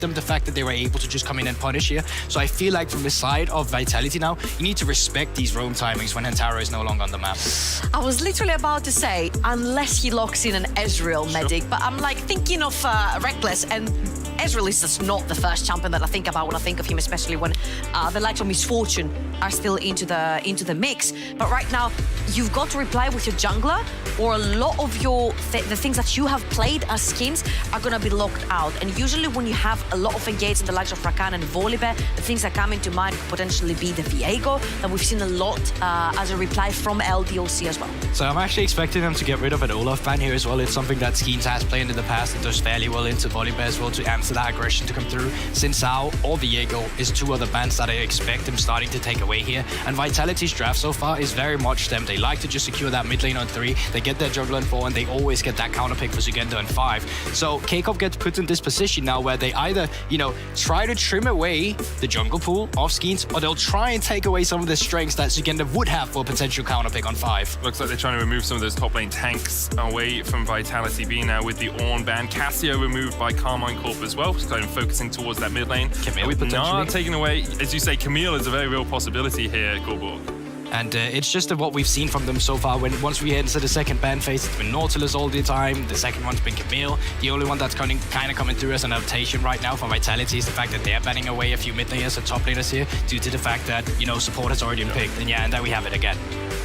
them the fact that they were able to just come in and punish here. So I feel like from the side of Vitality now, you need to respect these roam timings when Hantaro is no longer on the map. I was literally about to say, unless he locks in an Ezreal medic, but I'm like thinking of Reckless, and Ezreal is just not the first champion that I think about when I think of him, especially when the likes of Misfortune are still into the mix. But right now, you've got to reply with your jungler, or a lot of your the things that you have played as skins are gonna be locked out. And usually when you have a lot of engage in the likes of Rakan and Volibear, the things that come into mind could potentially be the Viego, that we've seen a lot as a reply from LDLC as well. So I'm actually expecting them to get rid of an Olaf ban here as well. It's something that Skeens has played in the past and does fairly well into Volibear as well to answer that aggression to come through. Since Sao or Viego is two other bans that I expect him starting to take away here. And Vitality's draft so far is very much them. They like to just secure that mid lane on 3. They get their jungler in 4, and they always get that counter pick for Zugendo in 5. So K-Corp gets put in this position now where they either, you know, try to trim away the jungle pool of Skeens, or they'll try and take away some of the strengths that Zugendo would have for a potential counter pick on 5. Looks like they're trying to remove some of those top lane tanks away from Vitality.Bee now with the Ornn ban. Cassio removed by Karmine Corp as well, kind of focusing towards that mid lane. Camille potentially. Not taking away, as you say, Camille is a very real possibility here at Corp. And it's just what we've seen from them so far. Once we enter the second ban phase, it's been Nautilus all the time. The second one's been Camille. The only one that's kind of coming through as an adaptation right now from Vitality is the fact that they're banning away a few mid laners and top laners here due to the fact that, you know, support has already been picked. And yeah, and then we have it again.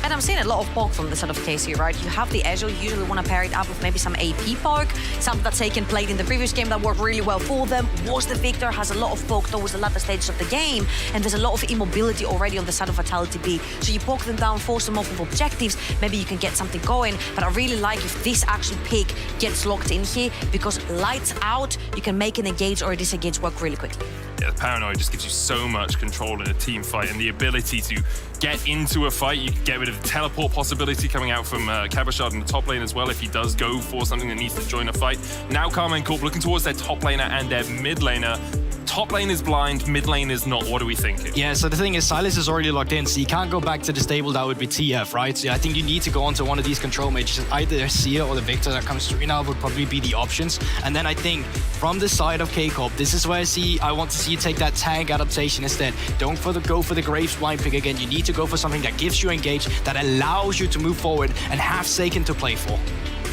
And I'm seeing a lot of poke from the side of KC, right? You have the Ezreal, you usually want to pair it up with maybe some AP poke, something that Taken played in the previous game that worked really well for them. Was the Victor, has a lot of poke towards the latter stages of the game, and there's a lot of immobility already on the side of Vitality.Bee. So you poke them down, force them off of objectives, maybe you can get something going. But I really like if this actual pick gets locked in here, because lights out, you can make an engage or a disengage work really quickly. Yeah, the Paranoid just gives you so much control in a team fight, and the ability to get into a fight. You can get rid of the teleport possibility coming out from Cabochard in the top lane as well if he does go for something that needs to join a fight. Now Karmine Corp looking towards their top laner and their mid laner. Top lane is blind, mid lane is not. What are we thinking? Yeah, so the thing is, Sylas is already locked in, so you can't go back to the stable that would be TF, right? So I think you need to go onto one of these control mages. Either Seer or the Victor that comes through now would probably be the options. And then I think from the side of K-Corp, this is where I want to see you take that tank adaptation instead. Don't go for the Graves blind pick again. You need to go for something that gives you engage, that allows you to move forward and have Saken to play for.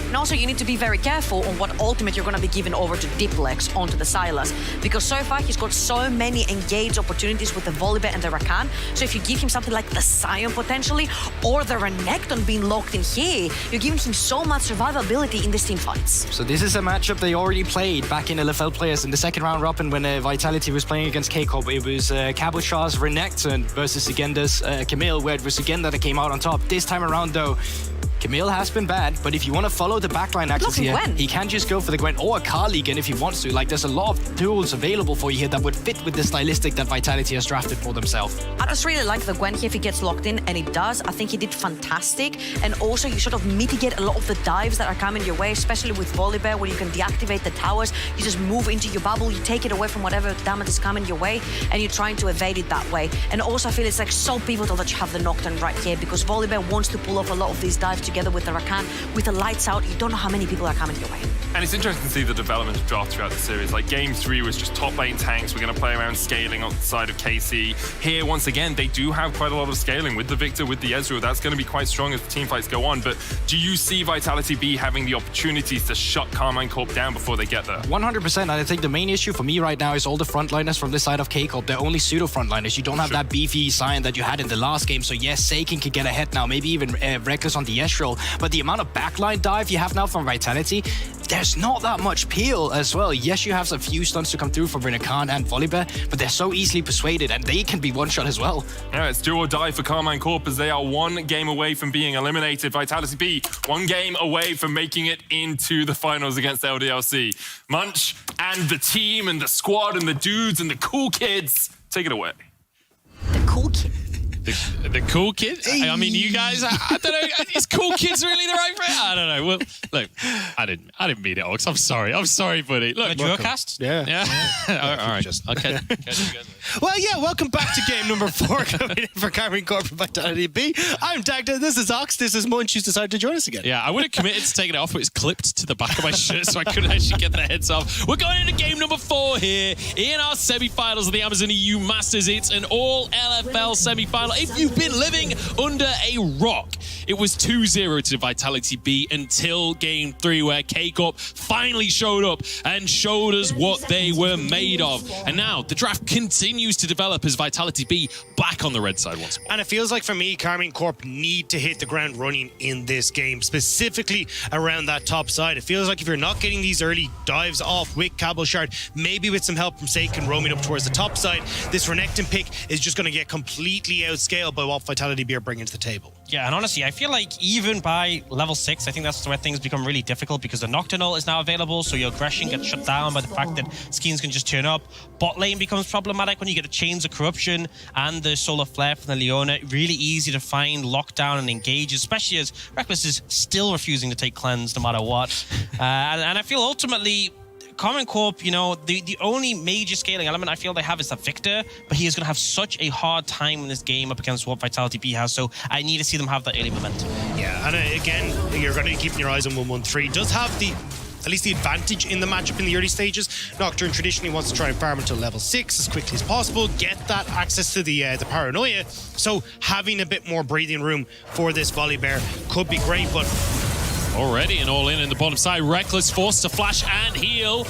And also you need to be very careful on what ultimate you're going to be giving over to Diplex onto the Sylas, because so far he's got so many engage opportunities with the Volibear and the Rakan. So if you give him something like the Sion potentially, or the Renekton being locked in here, you're giving him so much survivability in these team fights. So this is a matchup they already played back in LFL players in the second round robin when Vitality was playing against K-Corp. It was Cabochar's Renekton versus Sigenda's Camille, where it was Sigenda that came out on top. This time around though, Camille has been bad, but if you want to follow the backline axis here, he can just go for the Gwen or a Carligan if he wants to. Like, there's a lot of tools available for you here that would fit with the stylistic that Vitality has drafted for themselves. I just really like the Gwen here if he gets locked in, and he does. I think he did fantastic. And also, you sort of mitigate a lot of the dives that are coming your way, especially with Volibear, where you can deactivate the towers. You just move into your bubble, you take it away from whatever damage is coming your way, and you're trying to evade it that way. And also, I feel it's like so pivotal that you have the Nocturne right here, because Volibear wants to pull off a lot of these dives together with the Rakan. With the lights out, you don't know how many people are coming your way. And it's interesting to see the development of draft throughout the series. Like, game 3 was just top lane tanks. We're going to play around scaling on the side of KC. Here, once again, they do have quite a lot of scaling with the Victor, with the Ezreal. That's going to be quite strong as the team fights go on. But do you see Vitality.Bee having the opportunities to shut Karmine Corp down before they get there? 100%. And I think the main issue for me right now is all the frontliners from this side of K-Corp. They're only pseudo frontliners. You don't have that beefy Sion that you had in the last game. So yes, Saken can get ahead now. Maybe even Reckless on the Ezreal. But the amount of backline dive you have now from Vitality, there's not that much peel as well. Yes, you have a few stunts to come through from Renekton and Volibear, but they're so easily persuaded, and they can be one-shot as well. Yeah, it's do or die for Karmine Corp as they are one game away from being eliminated. Vitality.Bee, one game away from making it into the finals against LDLC. Munch and the team and the squad and the dudes and the cool kids, take it away. The cool kid. The cool kid? I mean, you guys, I don't know, is cool kids really the right phrase? I don't know. Well, look, I didn't mean it, Ox. I'm sorry, buddy. Look, Duocast? Yeah. All right. Just okay. Well, yeah, welcome back to game number 4 coming in for Karmine, Corp and Vitality.Bee. I'm Dagda, this is Ox, this is Munch, who's decided to join us again. Yeah, I would have committed to taking it off, but it's clipped to the back of my shirt, so I couldn't actually get the heads off. We're going into game number 4 here in our semi-finals of the Amazon EU Masters. It's an all-LFL semi-final. If you've been living under a rock, it was 2-0 to Vitality.Bee until game 3, where K-Corp finally showed up and showed us what they were made of. And now the draft continues to develop as Vitality.Bee back on the red side once more. And it feels like for me, Karmine Corp need to hit the ground running in this game, specifically around that top side. It feels like if you're not getting these early dives off with Cabochard, maybe with some help from Seiken roaming up towards the top side, this Renekton pick is just going to get completely outscaled by what Vitality.Bee are bringing to the table. Yeah, and honestly, I feel like even by level 6, I think that's where things become really difficult because the Nocturnal is now available, so your aggression gets shut down by the fact that Skeens can just turn up. Bot lane becomes problematic when you get the Chains of Corruption and the Solar Flare from the Leona. Really easy to find, lockdown, and engage, especially as Reckless is still refusing to take cleanse no matter what. And I feel ultimately, Karmine Corp, you know, the only major scaling element I feel they have is that Victor, but he is going to have such a hard time in this game up against what Vitality.Bee has, so I need to see them have that early momentum. Yeah, and again, you're going to be keeping your eyes on 113. Does have at least the advantage in the matchup in the early stages. Nocturne traditionally wants to try and farm until level 6 as quickly as possible, get that access to the paranoia, so having a bit more breathing room for this Volibear could be great, but Already an all-in the bottom side. Reckless forced to flash and heal.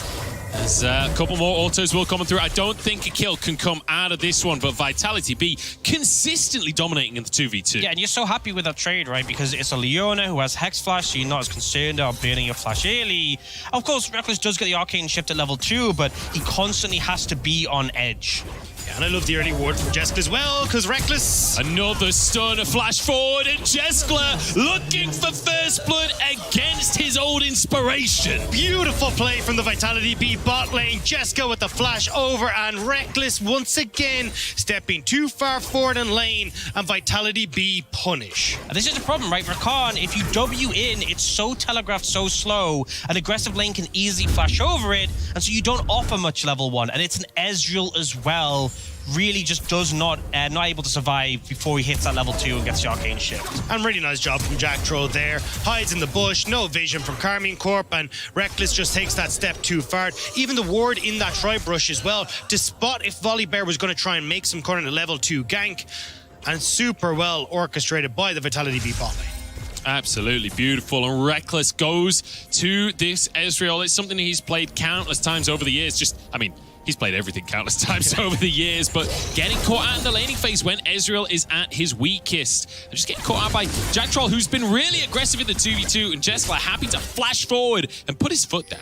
There's a couple more autos will come through. I don't think a kill can come out of this one, but Vitality.Bee consistently dominating in the 2v2. Yeah, and you're so happy with that trade, right? Because it's a Leona who has Hex Flash, so you're not as concerned about burning your flash early. Of course, Reckless does get the Arcane Shift at level 2, but he constantly has to be on edge. Yeah, and I love the early ward from Jeskla as well, because Reckless... Another stun, a flash forward, and Jeskla looking for first blood against his old inspiration. Beautiful play from the Vitality.Bee bot lane. Jeskla with the flash over, and Reckless once again stepping too far forward in lane, and Vitality.Bee punish. This is the problem, right? Rakan, if you W in, it's so telegraphed, so slow, an aggressive lane can easily flash over it, and so you don't offer much level 1, and it's an Ezreal as well. Really just does not able to survive before he hits that level 2 and gets the Arcane Shift. And really nice job from Jack Troll there. Hides in the bush, no vision from Karmine Corp, and Reckless just takes that step too far. Even the ward in that Tribe Rush as well to spot if Volibear was going to try and make some kind of level 2 gank, and super well orchestrated by the Vitality.Bee bot lane. Absolutely beautiful, and Reckless goes to this Ezreal. It's something he's played countless times over the years. He's played everything countless times over the years, but getting caught out in the laning phase when Ezreal is at his weakest. And just getting caught out by Jack Troll, who's been really aggressive in the 2v2, and Jeskla happy to flash forward and put his foot down.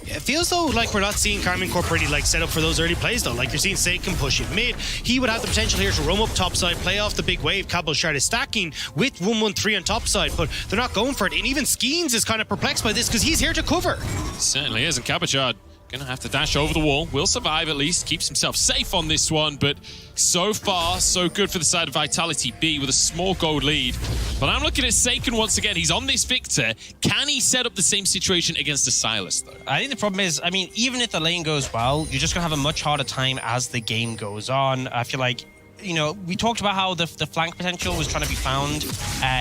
Yeah, it feels though like we're not seeing Karmine Corp really like set up for those early plays though. Like you're seeing Seiken push it mid. He would have the potential here to roam up topside, play off the big wave. Cabochard is stacking with 113 on topside, but they're not going for it. And even Skeens is kind of perplexed by this because he's here to cover. Certainly is, and Cabochard gonna have to dash over the wall. Will survive at least, keeps himself safe on this one, but so far, so good for the side of Vitality.Bee with a small gold lead. But I'm looking at Seiken once again. He's on this Victor. Can he set up the same situation against a Sylas, though? I think the problem is, even if the lane goes well, you're just gonna have a much harder time as the game goes on. I feel like, you know, we talked about how the flank potential was trying to be found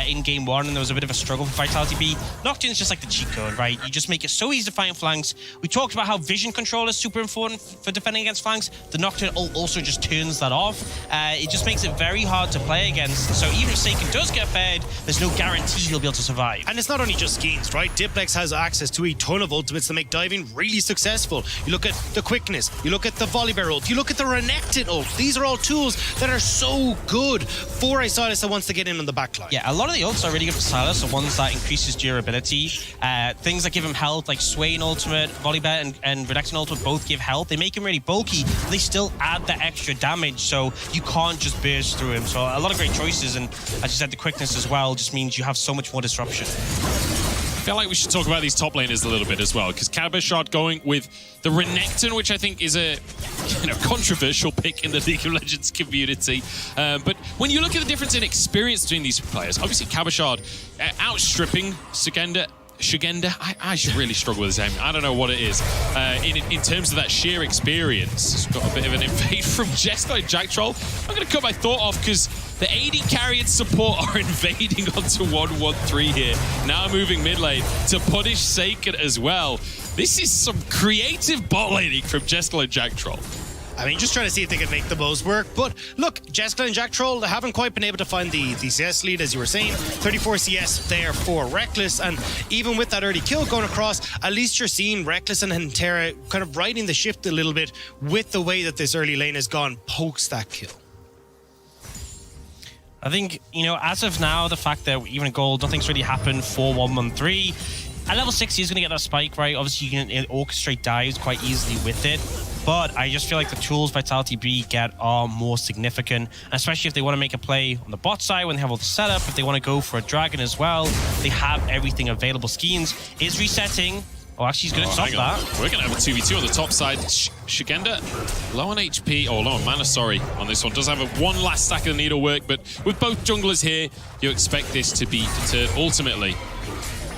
in game 1, and there was a bit of a struggle for Vitality.Bee. Nocturne's just like the cheat code, right? You just make it so easy to find flanks. We talked about how vision control is super important for defending against flanks. The Nocturne also just turns that off. It just makes it very hard to play against. So even if Seiken does get fed, there's no guarantee he'll be able to survive. And it's not only just Skeens, right? Diplex has access to a ton of ultimates that make diving really successful. You look at the quickness, you look at the Volibear ult, you look at the Renekton ult. These are all tools that are so good for a Sylas that wants to get in on the backline. Yeah, a lot of the ults are really good for Sylas, the ones that increases durability. Things that give him health, like Swain ultimate, Volibear and Renekton ultimate both give health. They make him really bulky, but they still add that extra damage, so you can't just burst through him. So a lot of great choices, and as you said, the quickness as well just means you have so much more disruption. I feel like we should talk about these top laners a little bit as well, because Cabochard going with the Renekton, which I think is a controversial pick in the League of Legends community. But when you look at the difference in experience between these players, obviously Cabochard outstripping Sugenda Shigenda, I really struggle with his aim. I don't know what it is. In terms of that sheer experience, it's got a bit of an invade from Jesco and Jack Troll. I'm going to cut my thought off because the AD carry and support are invading onto 1-1-3 here. Now moving mid lane to punish Seiken as well. This is some creative bot laning from Jesco and Jack Troll. I mean, just trying to see if they can make the most work. But look, Jessica and Jack Troll haven't quite been able to find the CS lead, as you were saying. 34 CS there for Reckless. And even with that early kill going across, at least you're seeing Reckless and Hantera kind of riding the shift a little bit with the way that this early lane has gone post that kill. I think, you know, as of now, the fact that even at gold, nothing's really happened for 1-1-3. At level 6, he's going to get that spike, right? Obviously, you can orchestrate dives quite easily with it. But I just feel like the tools Vitality.Bee get are more significant, especially if they want to make a play on the bot side when they have all the setup. If they want to go for a dragon as well, they have everything available. Skeens is resetting. Oh, actually, he's going to stop that. We're going to have a 2v2 on the top side. Shigenda, low on HP, or low on mana, sorry, on this one. Does have one last stack of the needlework, but with both junglers here, you expect this to be deterred ultimately.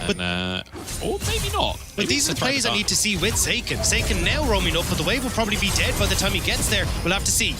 And, or maybe not. But these are the plays I need to see with Seiken. Seiken now roaming up, but the wave will probably be dead by the time he gets there. We'll have to see.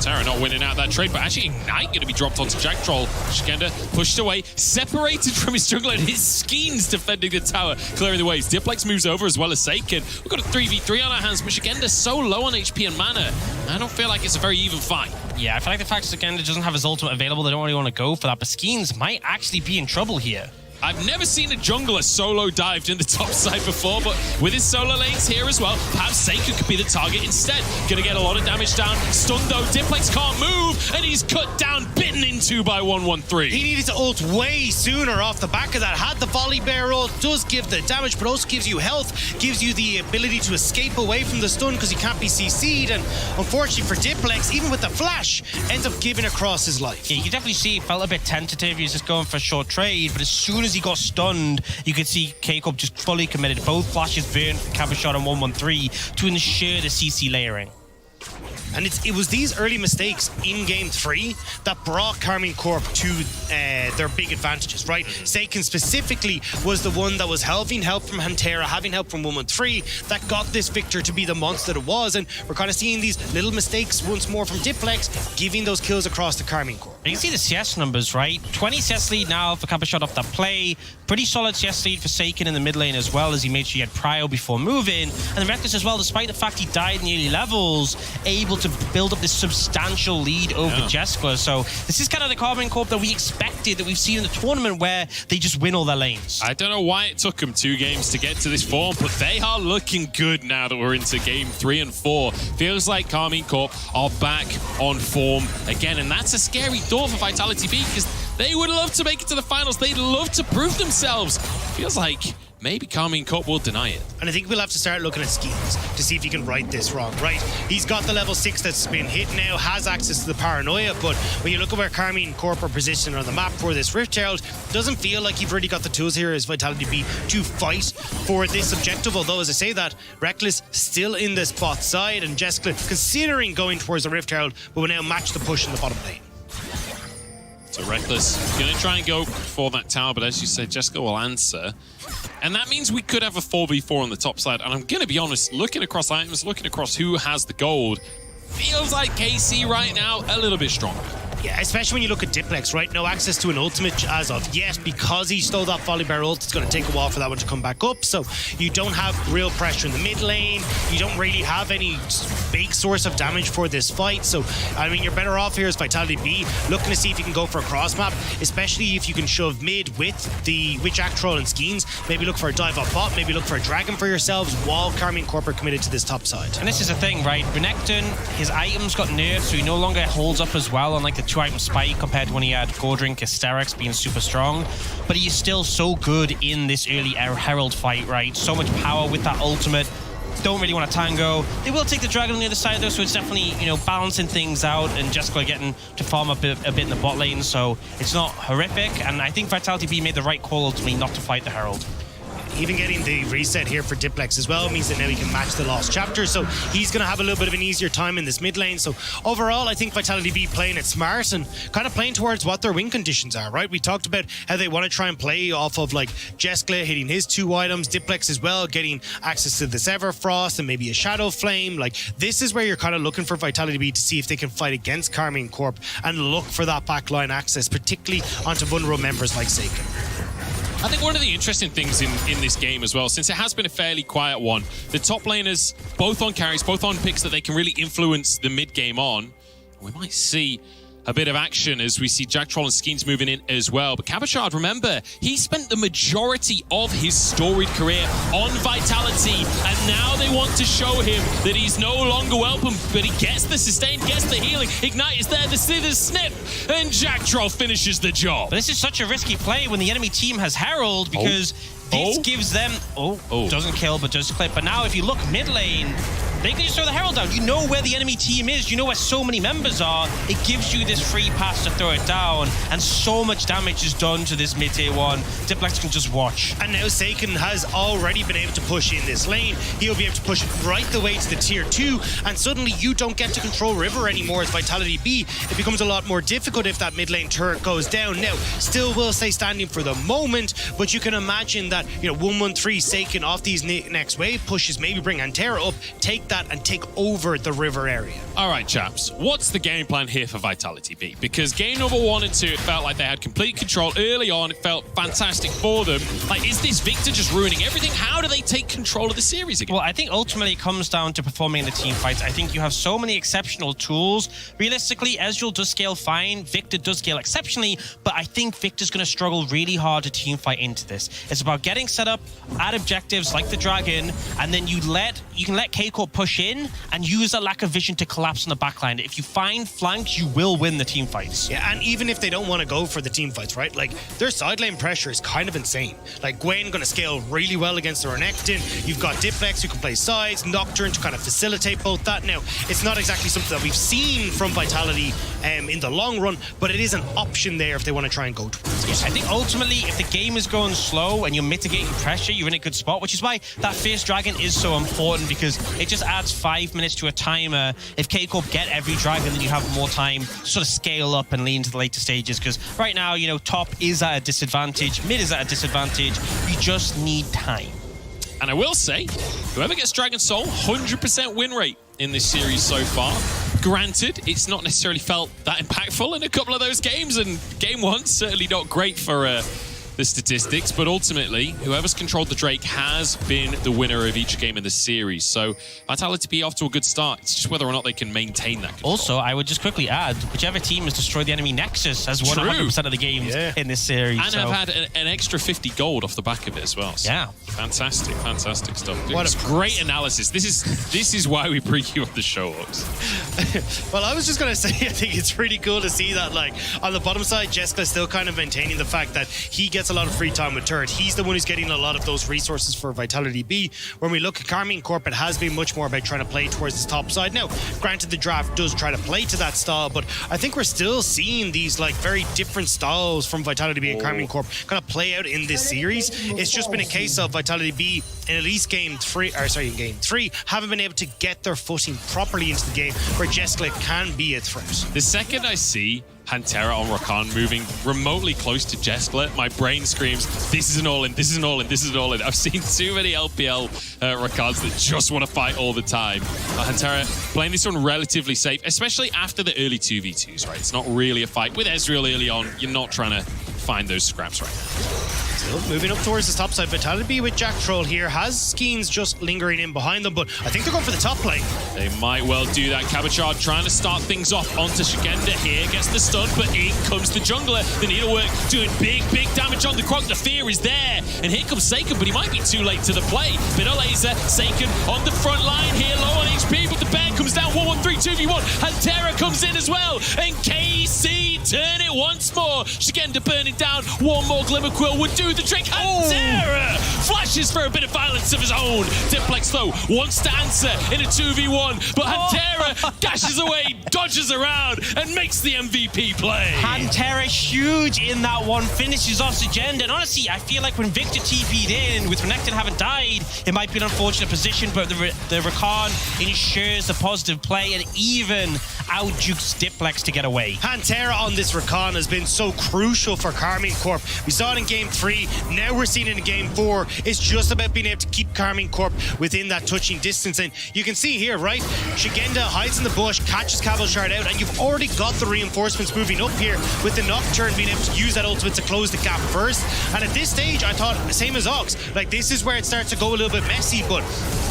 Tara not winning out that trade, but actually Ignite going to be dropped onto Jack Troll. Shigenda pushed away, separated from his jungler, and his Skeens defending the tower, clearing the ways. Diplex moves over as well as Seiken. We've got a 3v3 on our hands, but Shigenda's so low on HP and mana. I don't feel like it's a very even fight. Yeah, I feel like the fact that Shigenda doesn't have his ultimate available, they don't really want to go for that, but Skeens might actually be in trouble here. I've never seen a jungler solo dived in the top side before, but with his solo lanes here as well, perhaps Seiken could be the target instead. Gonna get a lot of damage down. Stunned though, Diplex can't move, and he's cut down, bitten into by 1-1-3. He needed to ult way sooner off the back of that. Had the volley bear ult, does give the damage, but also gives you health, gives you the ability to escape away from the stun because you can't be CC'd, and unfortunately for Diplex, even with the flash, ends up giving across his life. Yeah, you can definitely see he felt a bit tentative. He was just going for a short trade, but as soon as he got stunned, you could see K-Corp just fully committed. Both flashes burned for Cabershot on 1-1-3 to ensure the CC layering. And it was these early mistakes in Game 3 that brought Karmine Corp to their big advantages, right? Seiken specifically was the one that was having help from Hantera, having help from 1-1-3, that got this victor to be the monster that it was. And we're kind of seeing these little mistakes once more from Diplex, giving those kills across the Karmine Corp. You can see the CS numbers, right? 20 CS lead now for Cabershot off that play. Pretty solid CS lead for Seiken in the mid lane as well, as he made sure he had prio before moving. And Reckless as well, despite the fact he died in the early levels, able to build up this substantial lead over Jessica. So this is kind of the Karmine Corp that we expected, that we've seen in the tournament, where they just win all their lanes. I don't know why it took them 2 games to get to this form, but they are looking good now that we're into game 3 and 4. Feels like Karmine Corp are back on form again, and that's a scary thought for Vitality.Bee, because they would love to make it to the finals. They'd love to prove themselves. Feels like maybe Karmine Corp will deny it. And I think we'll have to start looking at schemes to see if he can right this wrong, right? He's got the level 6 that's been hit now, has access to the paranoia, but when you look at where Karmine Corp are positioned on the map for this Rift Herald, doesn't feel like you've really got the tools here as Vitality.Bee to fight for this objective. Although, as I say that, Reckless still in the spot side, and Jessica considering going towards the Rift Herald, but will now match the push in the bottom lane. So Reckless going to try and go for that tower, but as you said, Jessica will answer. And that means we could have a 4v4 on the top side. And I'm going to be honest, looking across items, looking across who has the gold, feels like KC right now a little bit stronger. Yeah, especially when you look at Diplex, right? No access to an ultimate as of yet, because he stole that volley bear ult. It's going to take a while for that one to come back up. So you don't have real pressure in the mid lane. You don't really have any big source of damage for this fight. So, I mean, you're better off here as Vitality.Bee, looking to see if you can go for a cross map, especially if you can shove mid with Jack Troll and Skeens. Maybe look for a dive up bot, maybe look for a dragon for yourselves while Karmine Corp are committed to this top side. And this is the thing, right? Renekton, his items got nerfed, so he no longer holds up as well on like the 2-item spike compared to when he had Gordrink, Hysterics being super strong. But he is still so good in this early Herald fight, right? So much power with that ultimate. Don't really want to tango. They will take the dragon on the other side though, so it's definitely, you know, balancing things out, and Jessica getting to farm up a bit in the bot lane, so it's not horrific. And I think Vitality.Bee made the right call ultimately not to fight the Herald. even getting the reset here for Diplex as well means that now he can match the lost chapter. So he's going to have a little bit of an easier time in this mid lane. So overall, I think Vitality.Bee playing it smart and kind of playing towards what their win conditions are, right? We talked about how they want to try and play off of like Jeskla hitting his 2 items, Diplex as well, getting access to this Everfrost and maybe a Shadow Flame. Like, this is where you're kind of looking for Vitality.Bee to see if they can fight against Karmine Corp and look for that backline access, particularly onto vulnerable members like Seiken. I think one of the interesting things in this game as well, since it has been a fairly quiet one, the top laners, both on carries, both on picks that they can really influence the mid game on, we might see a bit of action as we see Jack Troll and Skeens moving in as well. But Cabochard, remember, he spent the majority of his storied career on Vitality, and now they want to show him that he's no longer welcome, but he gets the sustain, gets the healing. Ignite is there, the slither snip, and Jack Troll finishes the job. But this is such a risky play when the enemy team has Herald, because this gives them... doesn't kill, but does clip. But now if you look mid lane, they can just throw the Herald down. You know where the enemy team is. You know where so many members are. It gives you this free pass to throw it down, and so much damage is done to this mid tier 1. Diplex can just watch. And now Seiken has already been able to push in this lane. He'll be able to push it right the way to the tier 2, and suddenly you don't get to control River anymore as Vitality.Bee. It becomes a lot more difficult if that mid lane turret goes down. Now, still will stay standing for the moment, but you can imagine that, 113 Seiken off these next wave pushes, maybe bring Antera up, take that and take over the river area. All right, chaps, what's the game plan here for Vitality.Bee? Because game number 1 and 2, it felt like they had complete control early on. It felt fantastic for them. Like, is this Victor just ruining everything? How do they take control of the series again? Well, I think ultimately it comes down to performing in the team fights. I think you have so many exceptional tools. Realistically, Ezreal does scale fine. Victor does scale exceptionally, but I think Victor's going to struggle really hard to team fight into this. It's about getting set up at objectives like the Dragon, and then you can let K-Corp push in and use that lack of vision to collapse on the backline. If you find flanks, you will win the team fights. Yeah, and even if they don't want to go for the team fights, right? Like, their side lane pressure is kind of insane. Like, Gwen going to scale really well against the Renekton. You've got Diplex who can play sides, Nocturne to kind of facilitate both that. Now, it's not exactly something that we've seen from Vitality in the long run, but it is an option there if they want to try and go towards it. Yeah, I think ultimately, if the game is going slow and you're mitigating pressure, you're in a good spot, which is why that Fierce Dragon is so important, because it just adds 5 minutes to a timer. If K-Corp get every dragon, then you have more time to sort of scale up and lean to the later stages, because right now, top is at a disadvantage, mid is at a disadvantage. You just need time. And I will say, whoever gets Dragon Soul, 100% win rate in this series so far. Granted, it's not necessarily felt that impactful in a couple of those games, and game 1 certainly not great for the statistics, but ultimately, whoever's controlled the Drake has been the winner of each game in the series. So Vitality.Bee off to a good start. It's just whether or not they can maintain that control. Also, I would just quickly add, whichever team has destroyed the enemy Nexus has won 100% of the games in this series. And have had an extra 50 gold off the back of it as well. So yeah. Fantastic stuff. What a great analysis. This is why we bring you on the show, Ox. Well, I was just going to say, I think it's really cool to see that, like, on the bottom side, Jessica's still kind of maintaining the fact that he gets a lot of free time with turret. He's the one who's getting a lot of those resources for Vitality.Bee. When we look at Karmine Corp, it has been much more about trying to play towards the top side. Now, granted, the draft does try to play to that style, but I think we're still seeing these like very different styles from Vitality.Bee and Karmine Corp kind of play out in this series. It's just been a case of Vitality.Bee in at least in game 3, haven't been able to get their footing properly into the game where Jeskla can be a threat. The second I see Pantera on Rakan moving remotely close to Jeskla, my brain screams, this is an all-in, this is an all-in, this is an all-in. I've seen too many LPL Rakans that just want to fight all the time. Pantera playing this one relatively safe, especially after the early 2v2s, right? It's not really a fight. With Ezreal early on, you're not trying to find those scraps right now. Still moving up towards the top side. Vitality.Bee with Jack Troll here has Skeens just lingering in behind them, but I think they're going for the top lane. They might well do that. Cabochard trying to start things off onto Shigenda here. Gets the stun, but in comes the jungler. The needlework doing big damage on the Croc. The fear is there. And here comes Seiken, but he might be too late to the play. Bit of laser. Seiken on the front line here, low on HP, but the bear comes down 1-1-3, 2v1. And Terra comes in as well. And KC turn it once more. Shigenda burning down. One more Glimmer Quill would do the Drake. Pantera flashes for a bit of violence of his own. Diplex, though, wants to answer in a 2v1, but Pantera dashes away, dodges around, and makes the MVP play. Pantera huge in that one, finishes off Agenda. And honestly, I feel like when Victor TP'd in, with Renekton having died, it might be an unfortunate position, but the Rakan ensures the positive play and even out-jukes Diplex to get away. Pantera on this Rakan has been so crucial for Karmine Corp. We saw it in Game 3, now we're seeing it in Game 4. It's just about being able to keep Karmine Corp within that touching distance. And you can see here, right, Shigenda hides in the bush, catches Cavalshard out, and you've already got the reinforcements moving up here with the Nocturne being able to use that ultimate to close the gap first. And at this stage, I thought, same as Ox, like this is where it starts to go a little bit messy, but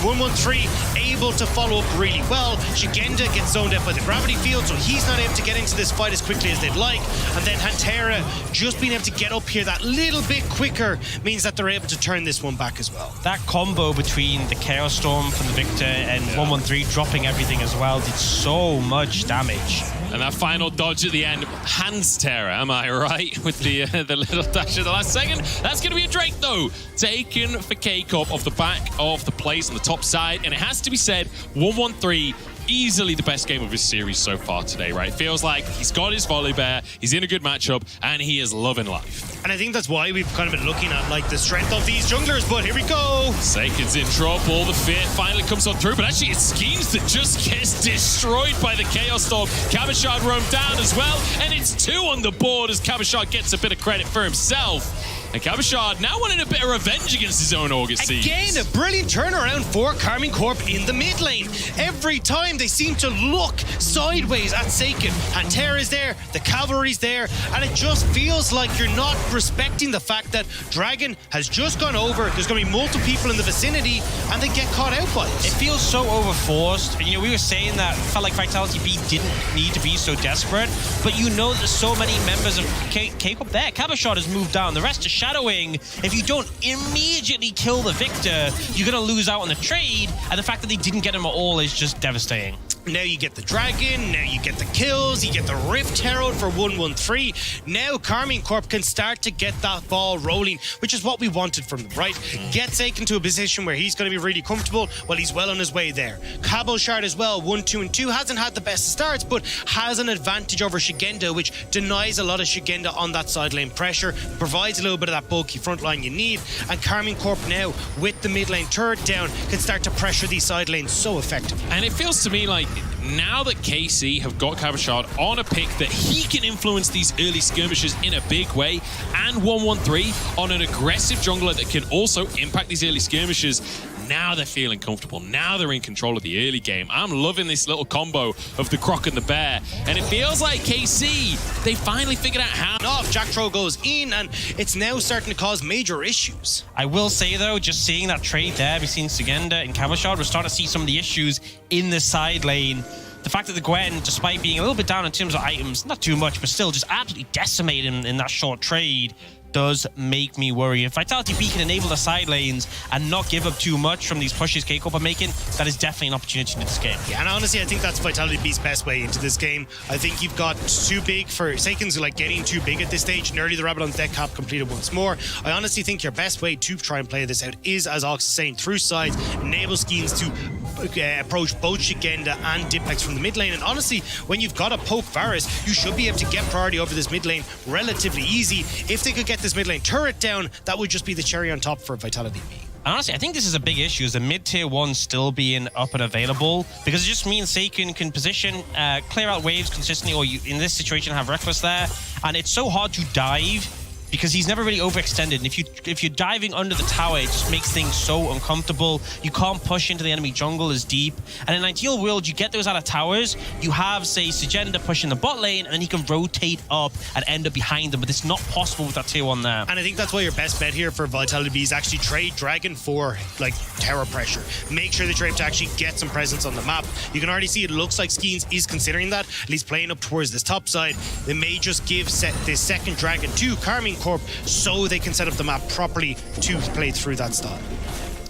113 able to follow up really well. Shigenda gets zoned out by the gravity field, so he's not able to get into this fight as quickly as they'd like. And then Pantera just being able to get up here that little bit quicker means that they're able to turn this one back as well. That combo between the Chaos Storm from the Victor and 113 dropping everything as well did so much damage. And that final dodge at the end, hands Terra, am I right? With the little dash at the last second. That's going to be a Drake, though. Taken for K-Corp off the back of the place on the top side. And it has to be said, 113, easily the best game of his series so far today, right? Feels like he's got his volley bear, he's in a good matchup, and he is loving life. And I think that's why we've kind of been looking at like the strength of these junglers, but here we go. Saken's in trouble, the fear finally comes on through, but actually it's Skeens that just gets destroyed by the Chaos Storm. Cabochard roamed down as well, and it's 2 on the board as Cabochard gets a bit of credit for himself. And Cabochard now wanting a bit of revenge against his own August Seeds. Again, a brilliant turnaround for Karmine Corp in the mid lane. Every time they seem to look sideways at Seiken. Pantera's there, the cavalry's there, and it just feels like you're not respecting the fact that Dragon has just gone over, there's going to be multiple people in the vicinity, and they get caught out by it. It feels so overforced. And, you know, we were saying that it felt like Vitality.Bee didn't need to be so desperate, but you know there's so many members of K-Corp there. Cabochard has moved down, the rest are shadowing. If you don't immediately kill the Victor, you're going to lose out on the trade, and the fact that they didn't get him at all is just devastating. Now you get the Dragon, now you get the kills, you get the Rift Herald for 113. Now Karmine Corp can start to get that ball rolling, which is what we wanted from them, right? Get Seiken to a position where he's going to be really comfortable. Well, he's well on his way there. Cabochard as well, 1, 2, and 2. Hasn't had the best starts, but has an advantage over Shigenda, which denies a lot of Shigenda on that side lane pressure, provides a little bit of that bulky front line you need. And Karmine Corp now, with the mid lane turret down, can start to pressure these side lanes so effectively. And it feels to me like now that KC have got Cabochard on a pick that he can influence these early skirmishes in a big way, and 113 on an aggressive jungler that can also impact these early skirmishes, now they're feeling comfortable. Now they're in control of the early game. I'm loving this little combo of the Croc and the Bear. And it feels like KC, they finally figured out how. Jack Troll goes in, and it's now starting to cause major issues. I will say, though, just seeing that trade there between Shigenda and Cabochard, we're starting to see some of the issues in the side lane. The fact that the Gwen, despite being a little bit down in terms of items, not too much, but still just absolutely decimated him in that short trade, does make me worry. If Vitality.Bee can enable the side lanes and not give up too much from these pushes K-Corp are making, that is definitely an opportunity in this game. Yeah, and honestly, I think that's Vitality.Bee's best way into this game. I think you've got too big for Seiken's like getting too big at this stage. Nearly the Rabbit on deck cap completed once more. I honestly think your best way to try and play this out is, as Ox is saying, through sides, enable Skeens to approach both Shigenda and Diplex from the mid lane. And honestly, when you've got a poke Varus, you should be able to get priority over this mid lane relatively easy. If they could get this mid lane turret down, that would just be the cherry on top for Vitality.Bee. Honestly, I think this is a big issue, is the mid-tier 1 still being up and available, because it just means Seiken can position, clear out waves consistently, or you, in this situation, have Reckless there, and it's so hard to dive because he's never really overextended. And if you're diving under the tower, it just makes things so uncomfortable. You can't push into the enemy jungle as deep. And in an ideal world, you get those out of towers. You have, say, Shigenda pushing the bot lane, and then he can rotate up and end up behind them. But it's not possible with that tier 1 there. And I think that's why your best bet here for Vitality.Bee is actually trade Dragon for like tower pressure. Make sure that you're able to actually get some presence on the map. You can already see it looks like Skeens is considering that, at least playing up towards this top side. They may just give this second Dragon to Karmine Corp so they can set up the map properly to play through that style.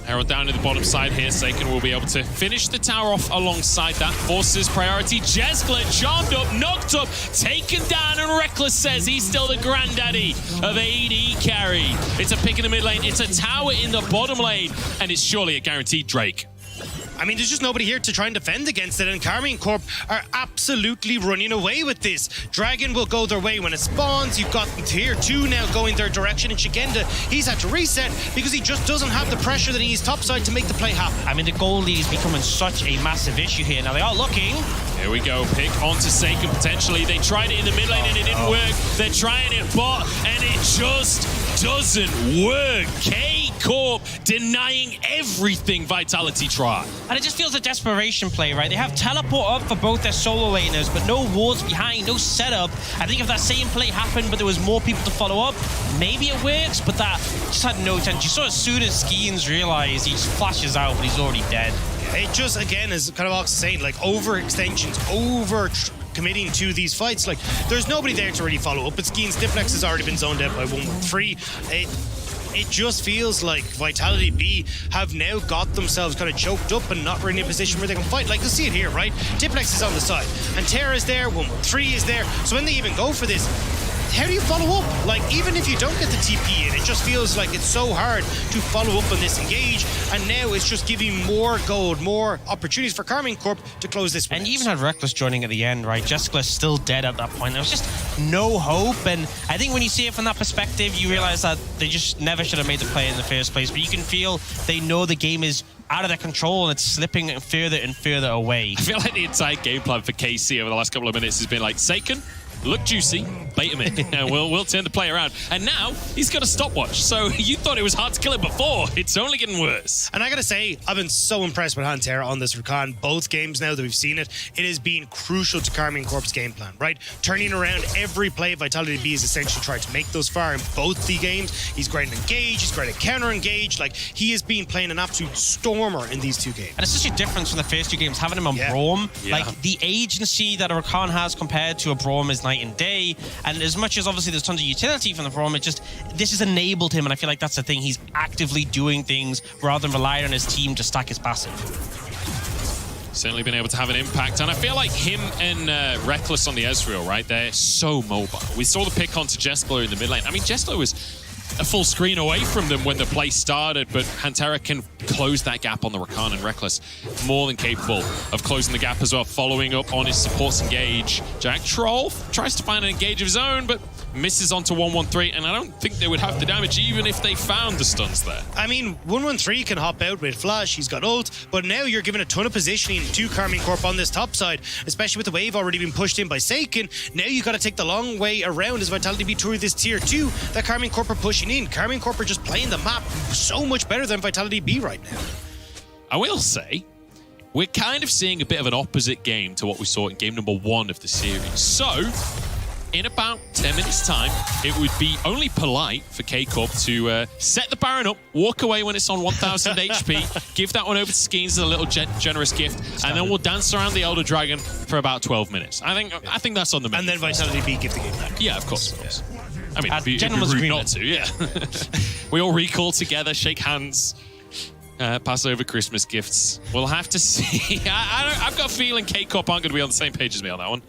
Herald down in the bottom side here. Seiken will be able to finish the tower off alongside that. Forces priority. Jeskler charmed up, knocked up, taken down, and Reckless says he's still the granddaddy of AD carry. It's a pick in the mid lane. It's a tower in the bottom lane. And it's surely a guaranteed Drake. I mean, there's just nobody here to try and defend against it, and Karmine Corp are absolutely running away with this. Dragon will go their way when it spawns. You've got tier 2 now going their direction, and Shigenda, he's had to reset because he just doesn't have the pressure that he needs topside to make the play happen. I mean, the goal lead is becoming such a massive issue here. Now, they are looking. Here we go, pick onto Seiken potentially. They tried it in the mid lane and it didn't work. They're trying it bot and it just doesn't work. Corp denying everything Vitality try. And it just feels a desperation play, right? They have teleport up for both their solo laners, but no wards behind, no setup. I think if that same play happened, but there was more people to follow up, maybe it works, but that just had no attention. You saw as soon as Skeens realized, he just flashes out, but he's already dead. It just, again, is kind of Ox saying, like, overextensions, committing to these fights. Like, there's nobody there to really follow up, but Skeen's Diplex has already been zoned out by 113. It just feels like Vitality.Bee have now got themselves kind of choked up and not really in a position where they can fight. Like, you see it here, right? Diplex is on the side, and Terra's there, 113 is there. So when they even go for this, how do you follow up? Like, even if you don't get the TP in, it just feels like it's so hard to follow up on this engage, and now it's just giving more gold, more opportunities for Karmine Corp to close this one. And you even had Reckless joining at the end, right? Jeskler still dead at that point. There was just no hope, and I think when you see it from that perspective, you realize that they just never should have made the play in the first place, but you can feel they know the game is out of their control and it's slipping further and further away. I feel like the entire game plan for KC over the last couple of minutes has been like, Seiken, look juicy, bait him in, and we'll turn the play around. And now he's got a stopwatch. So you thought it was hard to kill him before. It's only getting worse. And I gotta say, I've been so impressed with Hantera on this Rakan. Both games now that we've seen it, it has been crucial to Karmine Corp's game plan, right? Turning around every play, Vitality.Bee has essentially tried to make those far in both the games. He's great at engage, he's great at counter engage. Like, he has been playing an absolute stormer in these two games. And it's such a difference from the first two games, having him on Braum. Yeah. Like, the agency that a Rakan has compared to a Braum is night and day. And as much as obviously there's tons of utility from the Braum, this has enabled him, and I feel like that's the thing. He's actively doing things rather than relying on his team to stack his passive. Certainly been able to have an impact, and I feel like him and Reckless on the Ezreal, right? They're so mobile. We saw the pick onto Jeskler in the mid lane. I mean, Jeskler was a full screen away from them when the play started, but Hantera can close that gap on the Rakan, and Reckless more than capable of closing the gap as well, following up on his supports engage. Jack Troll tries to find an engage of his own, but misses onto 113, and I don't think they would have the damage even if they found the stuns there. I mean, 113 can hop out with flash, he's got ult, but now you're given a ton of positioning to Karmine Corp on this top side, especially with the wave already being pushed in by Seiken. Now you got to take the long way around as Vitality.Bee toward this tier 2 that Karmine Corp are pushing in. Karmine Corp are just playing the map so much better than Vitality.Bee right now. I will say, we're kind of seeing a bit of an opposite game to what we saw in game number 1 of the series. So, in about 10 minutes time, it would be only polite for K-Corp to set the Baron up, walk away when it's on 1000 HP, give that one over to Skeens as a little generous gift, and then we'll dance around the Elder Dragon for about 12 minutes. I think that's on the menu. And then Vitality.Bee give the game back. Yeah, of course. I mean, it'd be gentleman's rude agreement. not to, yeah. We all recall together, shake hands, pass over Christmas gifts. We'll have to see. I've got a feeling K-Corp aren't going to be on the same page as me on that one.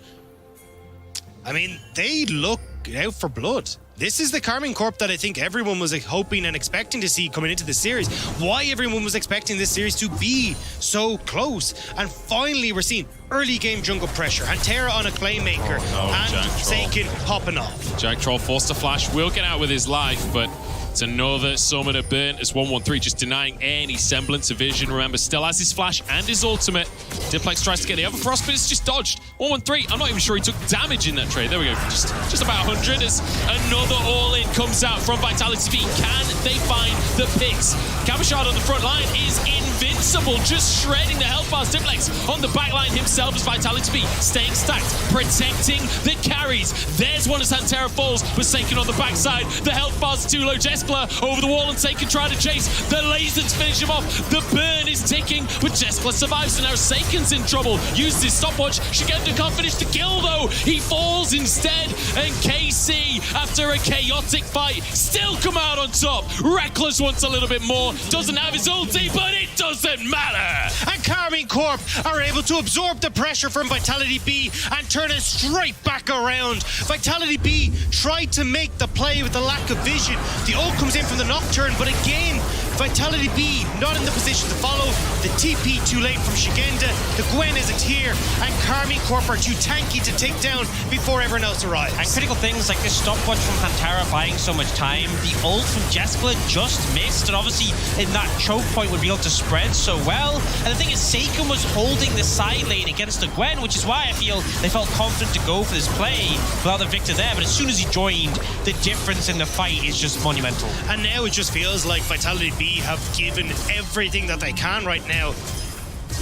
I mean, they look out for blood. This is the Karmine Corp that I think everyone was hoping and expecting to see coming into the series. Why everyone was expecting this series to be so close. And finally, we're seeing early game jungle pressure. Hantera on a playmaker. And Seiken popping off. Jack Troll forced to flash, will get out with his life, but it's another summoner burnt as 113 just denying any semblance of vision. Remember, still has his flash and his ultimate. Diplex tries to get the other frost, but it's just dodged. 113, I'm not even sure he took damage in that trade. There we go, just about 100 as another all-in comes out from Vitality.Bee. Can they find the picks? Cabochard on the front line is invincible, just shredding the health bars. Diplex on the back line himself as Vitality.Bee staying stacked, protecting the carries. There's one as Hantera falls, but Seiken on the backside. The health bars are too low. Jeskler Jeskla over the wall, and Seiken trying to chase. The lasers finish him off. The burn is ticking, but Jeskla survives, so now Seiken's in trouble. Uses his stopwatch. Shigenda can't finish the kill, though. He falls instead, and KC, after a chaotic fight, still come out on top. Reckless wants a little bit more. Doesn't have his ulti, but it doesn't matter. And Karmine Corp are able to absorb the pressure from Vitality.Bee and turn it straight back around. Vitality.Bee tried to make the play with the lack of vision. The ult comes in from the Nocturne, but again, Vitality.Bee not in the position to follow. The TP too late from Shigenda. The Gwen isn't here, and Karmine Corp are too tanky to take down before everyone else arrives. And critical things like this stopwatch from Pantera buying so much time. The ult from Jeskla just missed, and obviously in that choke point would be able to spread so well. And the thing is, Seiken was holding the side lane against the Gwen, which is why I feel they felt confident to go for this play without the Victor there. But as soon as he joined, the difference in the fight is just monumental. And now it just feels like Vitality.Bee have given everything that they can right now,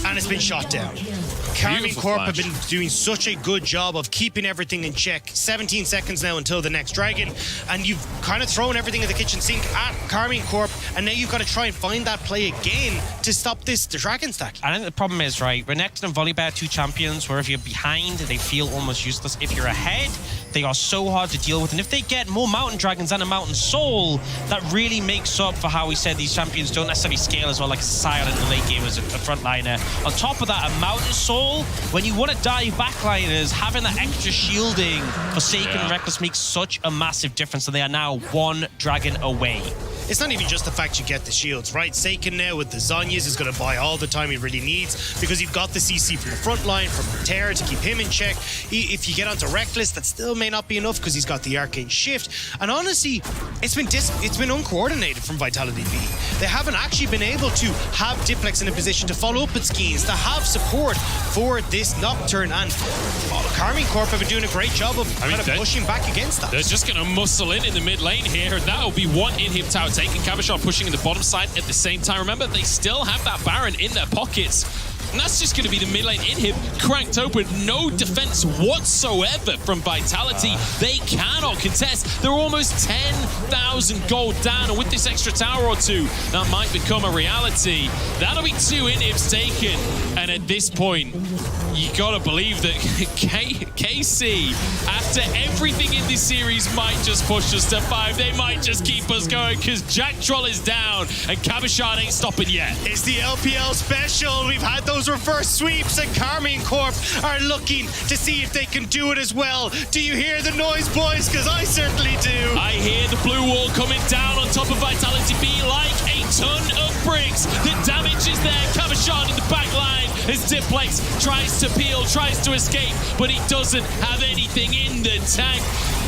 and it's been shot down. Karmine Corp have been doing such a good job of keeping everything in check. 17 seconds now until the next dragon, and you've kind of thrown everything in the kitchen sink at Karmine Corp, and now you've got to try and find that play again to stop the dragon stack. I think the problem is, right, Renekton and Volibear, two champions where if you're behind, they feel almost useless. If you're ahead, they are so hard to deal with. And if they get more Mountain Dragons and a Mountain Soul, that really makes up for how we said these champions don't necessarily scale as well, like Sion in the late game as a frontliner. On top of that, a Mountain Soul, when you want to dive backliners, having that extra shielding for Seiken and Reckless makes such a massive difference, and they are now one dragon away. It's not even just the fact you get the shields, right? Seiken now with the Zhonya's is going to buy all the time he really needs, because you've got the CC from the front line, from Terra to keep him in check. If you get onto Reckless, that still may not be enough because he's got the Arcane Shift. And honestly, it's been uncoordinated from Vitality.Bee. They haven't actually been able to have Diplex in a position to follow up with Skeens, to have support for this Nocturne, and Karmine Corp have been doing a great job of kind of pushing back against that. They're just going to muscle in the mid lane here, and that'll be one inhib tower taken. Cabochard pushing in the bottom side at the same time. Remember, they still have that Baron in their pockets. And that's just going to be the mid lane inhib cranked open. No defense whatsoever from Vitality. They cannot contest. They're almost 10,000 gold down. And with this extra tower or two, that might become a reality. That'll be two inhibs taken. And at this point, you got to believe that KC, after everything in this series, might just push us to 5. They might just keep us going because Jack Troll is down and Cabochard ain't stopping yet. It's the LPL special. We've had those reverse sweeps, and Karmine Corp are looking to see if they can do it as well. Do you hear the noise, boys? Because I certainly do. I hear the blue wall coming down on top of Vitality.Bee like a ton of bricks. The damage is there. Cabochard in the back line as Diplex tries to peel, tries to escape, but he doesn't have anything in the tank.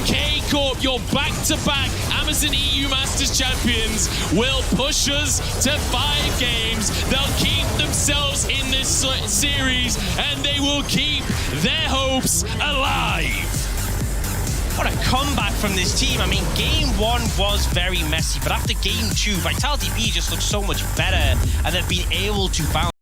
K-Corp, your back-to-back Amazon EU Masters champions, will push us to 5 games. They'll keep themselves in this series, and they will keep their hopes alive. What a comeback from this team. I mean, game 1 was very messy, but after game 2, Vitality.Bee just looked so much better, and they've been able to bounce